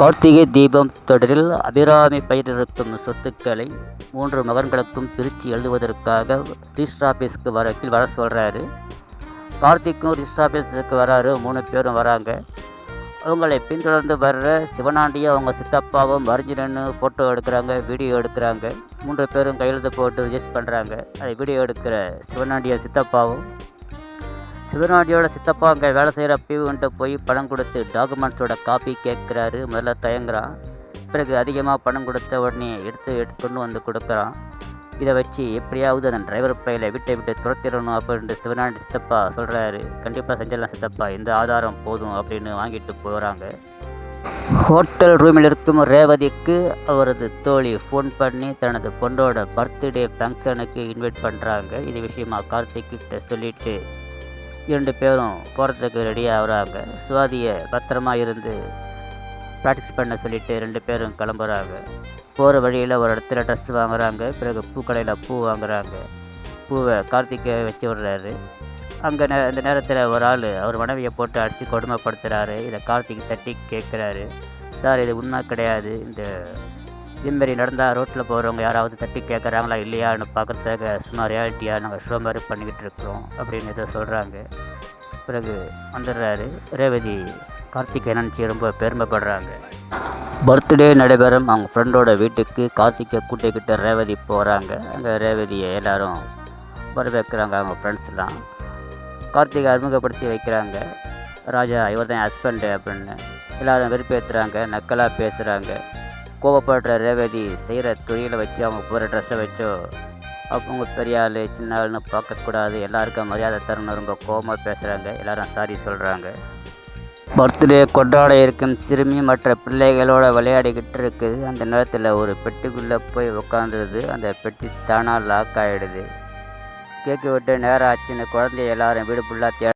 கார்த்திகை தீபம் தொடரில் அபிராமி பெயரிருக்கும் சொத்துக்களை 3 மகன்களுக்கும் பிரித்து எழுதுவதற்காக ரிஜிஸ்டர் ஆஃபீஸுக்கு வர சொல்கிறாரு. கார்த்திக்கும் ரிஜிஸ்டர் ஆஃபீஸுக்கு வராரு. 3 பேரும் வராங்க. அவங்களை பின்தொடர்ந்து வர்ற சிவனாண்டியும் அவங்க சித்தப்பாவும் மறைஞ்சினு ஃபோட்டோ எடுக்கிறாங்க, வீடியோ எடுக்கிறாங்க. 3 பேரும் கையெழுத்து போட்டு ரிஜிஸ்டர் பண்ணுறாங்க. அதை வீடியோ எடுக்கிற சிவனாண்டியோட சித்தப்பா அங்கே வேலை செய்கிற பியூன்ட்டு போய் பணம் கொடுத்து டாக்குமெண்ட்ஸோட காப்பி கேட்குறாரு. முதல்ல தயங்குறான். பிறகு அதிகமாக பணம் கொடுத்த உடனே எடுத்து கொண்டு வந்து கொடுக்குறான். இதை வச்சு எப்படியாவது அந்த டிரைவர் பையில வீட்டை விட்டு துரத்திடணும் அப்படின்ட்டு சிவனாண்டி சித்தப்பா சொல்கிறாரு. கண்டிப்பாக செஞ்சிடலாம் சித்தப்பா, இந்த ஆதாரம் போதும் அப்படின்னு வாங்கிட்டு போகிறாங்க. ஹோட்டல் ரூமில் இருக்கும் ரேவதிக்கு அவரது தோழி ஃபோன் பண்ணி தனது பொண்ணோட பர்த்டே ஃபங்க்ஷனுக்கு இன்வைட் பண்ணுறாங்க. இது விஷயமா கார்த்திக்கிட்ட சொல்லிவிட்டு 2 பேரும் போகிறதுக்கு ரெடியாக ஆகுறாங்க. சுவாதியை பத்திரமா இருந்து ப்ராக்டிஸ் பண்ண சொல்லிவிட்டு 2 பேரும் கிளம்புறாங்க. போகிற வழியில் ஒரு இடத்துல ட்ரெஸ் வாங்குகிறாங்க. பிறகு பூக்கடையில் பூ வாங்குகிறாங்க. பூவை கார்த்திகை வச்சு விடுறாரு. அங்கே இந்த நேரத்தில் ஒரு ஆள் அவர் மனைவியை போட்டு அடித்து கொடுமைப்படுத்துகிறாரு. இதை கார்த்திக் தட்டி கேட்குறாரு. சார், இது உண்மை கிடையாது. இதுமாரி நடந்தால் ரோட்டில் போகிறவங்க யாராவது தட்டி கேட்குறாங்களா இல்லையான்னு பார்க்குறதுக்காக சும்மா ரியாலிட்டியாக நாங்கள் ஷோ மாதிரி பண்ணிக்கிட்டு இருக்கிறோம் அப்படின்னு இதை சொல்கிறாங்க. பிறகு வந்துடுறாரு. ரேவதி கார்த்திகை நினச்சி ரொம்ப பெருமைப்படுறாங்க. பர்த்டே நடைபெறும் அவங்க ஃப்ரெண்டோட வீட்டுக்கு கார்த்திகை கூட்டிக்கிட்ட ரேவதி போகிறாங்க. அங்கே ரேவதியை எல்லோரும் வரவேற்கிறாங்க. அவங்க ஃப்ரெண்ட்ஸ்லாம் கார்த்திகை அறிமுகப்படுத்தி வைக்கிறாங்க. ராஜா, இவர் தான் ஹஸ்பண்டு அப்படின்னு எல்லோரும் வெறுப்பேற்றுறாங்க, நக்கலாக பேசுகிறாங்க. கோவப்படுற ரேவதி செய்கிற தொழிலை வச்சு அவங்க போகிற ட்ரெஸ்ஸை வச்சோ அவங்க பெரிய ஆள் சின்ன ஆள்னு பார்க்கக்கூடாது, எல்லாருக்கும் மரியாதை தரணும் ரொம்ப கோவமாக பேசுகிறாங்க. எல்லோரும் சாரி சொல்கிறாங்க. பர்த்டே கொண்டாட இருக்கும் சிறுமி மற்ற பிள்ளைகளோட விளையாடிக்கிட்டு இருக்குது. அந்த நேரத்தில் ஒரு பெட்டிக்குள்ளே போய் உட்காந்துருது. அந்த பெட்டி தானாக லாக் ஆகிடுது. கேக்கு விட்டு நேரம் ஆச்சுன்னு குழந்தைய எல்லாரும் வீடு ஃபுல்லாக